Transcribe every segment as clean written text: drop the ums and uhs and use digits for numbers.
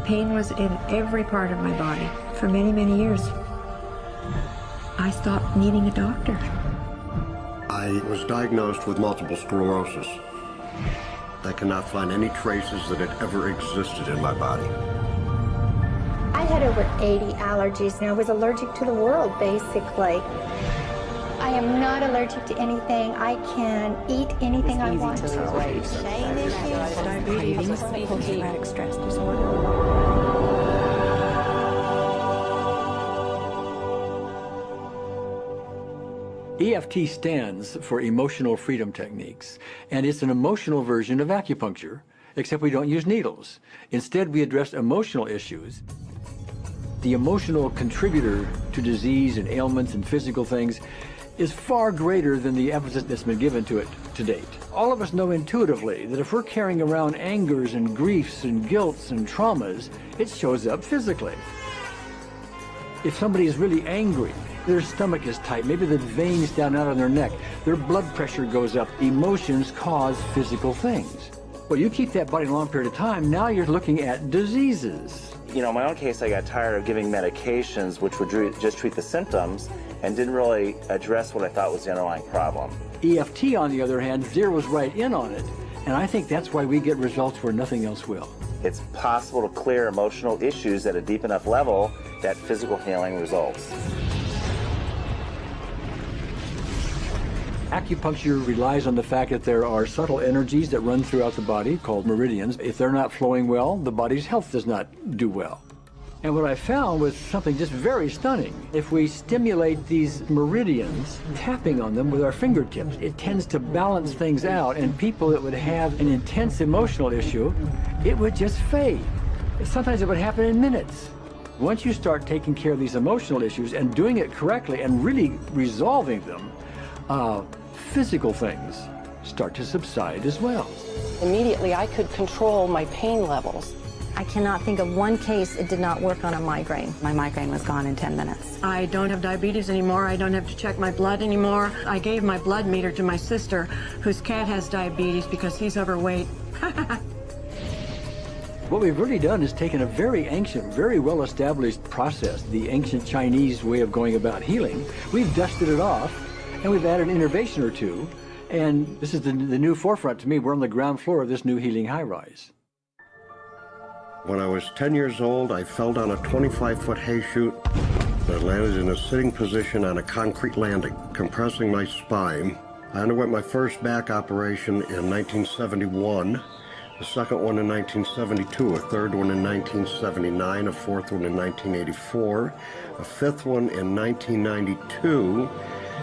pain was in every part of my body for many, many years. I stopped needing a doctor. I was diagnosed with multiple sclerosis. I cannot find any traces that it ever existed in my body. I had over 80 allergies, and I was allergic to the world, basically. I am not allergic to anything. I can eat anything I want to. Diabetes, post-traumatic stress disorder. EFT stands for Emotional Freedom Techniques, and it's an emotional version of acupuncture, except we don't use needles. Instead, we address emotional issues. The emotional contributor to disease and ailments and physical things is far greater than the emphasis that's been given to it to date. All of us know intuitively that if we're carrying around angers and griefs and guilts and traumas, it shows up physically. If somebody is really angry, their stomach is tight, maybe the veins down out on their neck, their blood pressure goes up. Emotions cause physical things. Well, you keep that body a long period of time, now you're looking at diseases. You know, in my own case, I got tired of giving medications which would just treat the symptoms and didn't really address what I thought was the underlying problem. EFT, on the other hand, zeroes right in on it, and I think that's why we get results where nothing else will. It's possible to clear emotional issues at a deep enough level that physical healing results. Acupuncture relies on the fact that there are subtle energies that run throughout the body called meridians. If they're not flowing well, the body's health does not do well. And what I found was something just very stunning. If we stimulate these meridians, tapping on them with our fingertips, it tends to balance things out, and people that would have an intense emotional issue, it would just fade. Sometimes it would happen in minutes. Once you start taking care of these emotional issues and doing it correctly and really resolving them, physical things start to subside as well. Immediately, I could control my pain levels. I cannot think of one case it did not work on a migraine. My migraine was gone in 10 minutes. I don't have diabetes anymore. I don't have to check my blood anymore. I gave my blood meter to my sister, whose cat has diabetes because he's overweight. What we've really done is taken a very ancient, very well-established process, the ancient Chinese way of going about healing. We've dusted it off, and we've added an innovation or two, and this is the new forefront to me. We're on the ground floor of this new healing high-rise. When I was 10 years old, I fell down a 25-foot hay chute that landed in a sitting position on a concrete landing, compressing my spine. I underwent my first back operation in 1971, a second one in 1972, a third one in 1979, a fourth one in 1984, a fifth one in 1992,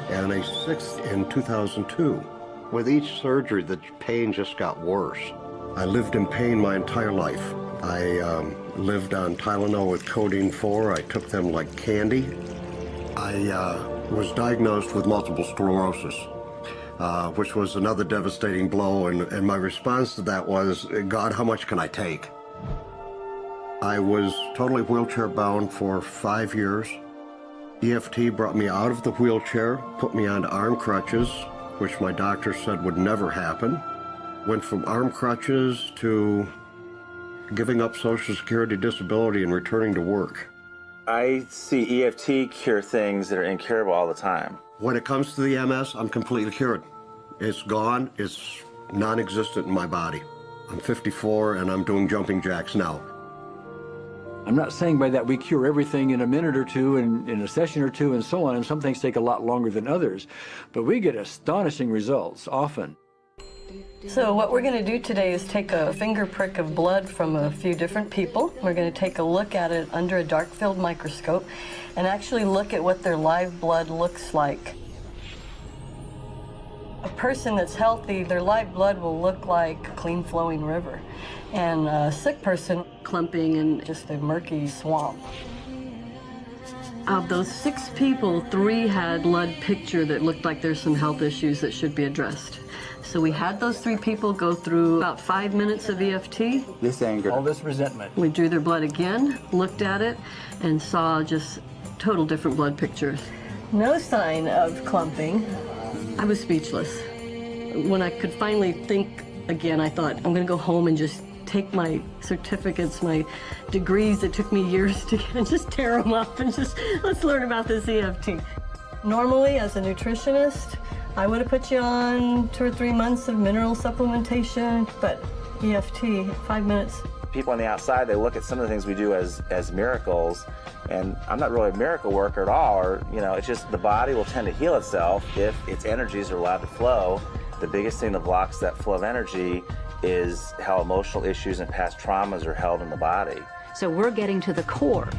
and a sixth in 2002. With each surgery, the pain just got worse. I lived in pain my entire life. I lived on Tylenol with codeine 4. I took them like candy. I was diagnosed with multiple sclerosis, which was another devastating blow, and my response to that was, God, how much can I take? I was totally wheelchair bound for 5 years. EFT brought me out of the wheelchair, put me onto arm crutches, which my doctor said would never happen. Went from arm crutches to giving up Social Security disability and returning to work. I see EFT cure things that are incurable all the time. When it comes to the MS, I'm completely cured. It's gone, it's non-existent in my body. I'm 54 and I'm doing jumping jacks now. I'm not saying by that we cure everything in a minute or two, and in a session or two, and so on, and some things take a lot longer than others, but we get astonishing results often. So what we're going to do today is take a finger prick of blood from a few different people. We're going to take a look at it under a dark field microscope and actually look at what their live blood looks like. A person that's healthy, their live blood will look like a clean flowing river, and a sick person clumping in just a murky swamp. Of those 6 people, 3 had blood picture that looked like there's some health issues that should be addressed. So we had those 3 people go through about 5 minutes of EFT. This anger, all this resentment. We drew their blood again, looked at it, and saw just total different blood pictures. No sign of clumping. I was speechless. When I could finally think again, I thought, I'm going to go home and just take my certificates, my degrees that took me years to get, and just tear them up and just, let's learn about this EFT. Normally, as a nutritionist, I would have put you on 2 or 3 months of mineral supplementation, but EFT, 5 minutes. People on the outside, they look at some of the things we do as miracles, and I'm not really a miracle worker at all, or, you know, it's just the body will tend to heal itself if its energies are allowed to flow. The biggest thing that blocks that flow of energy is how emotional issues and past traumas are held in the body. So we're getting to the core.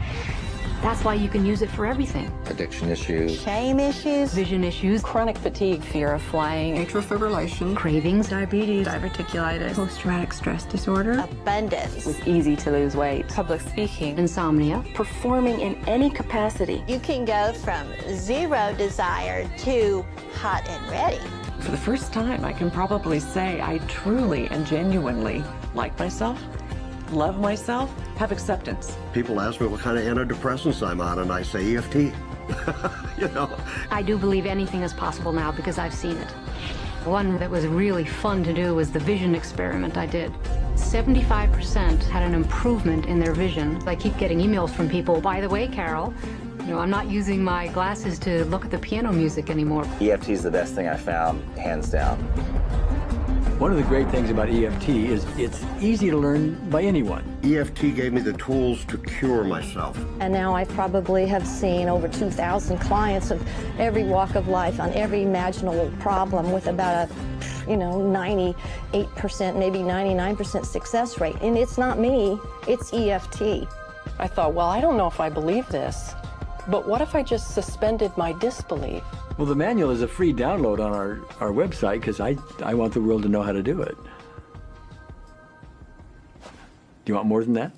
That's why you can use it for everything. Addiction issues. Shame issues. Vision issues. Chronic fatigue, fear of flying, atrial fibrillation, Cravings. Diabetes, diverticulitis, post-traumatic stress disorder. Abundance. was easy to lose weight. Public speaking. Insomnia. Performing in any capacity. You can go from zero desire to hot and ready. For the first time, I can probably say I truly and genuinely like myself, love myself, have acceptance. People ask me what kind of antidepressants I'm on, and I say EFT. You know. I do believe anything is possible now because I've seen it. One that was really fun to do was the vision experiment I did. 75% had an improvement in their vision. I keep getting emails from people, by the way, Carol, you know, I'm not using my glasses to look at the piano music anymore. EFT is the best thing I found, hands down. One of the great things about EFT is it's easy to learn by anyone. EFT gave me the tools to cure myself. And now I probably have seen over 2,000 clients of every walk of life on every imaginable problem with about a, 98%, maybe 99% success rate. And it's not me, it's EFT. I thought, well, I don't know if I believe this, but what if I just suspended my disbelief? Well, the manual is a free download on our website because I want the world to know how to do it. Do you want more than that?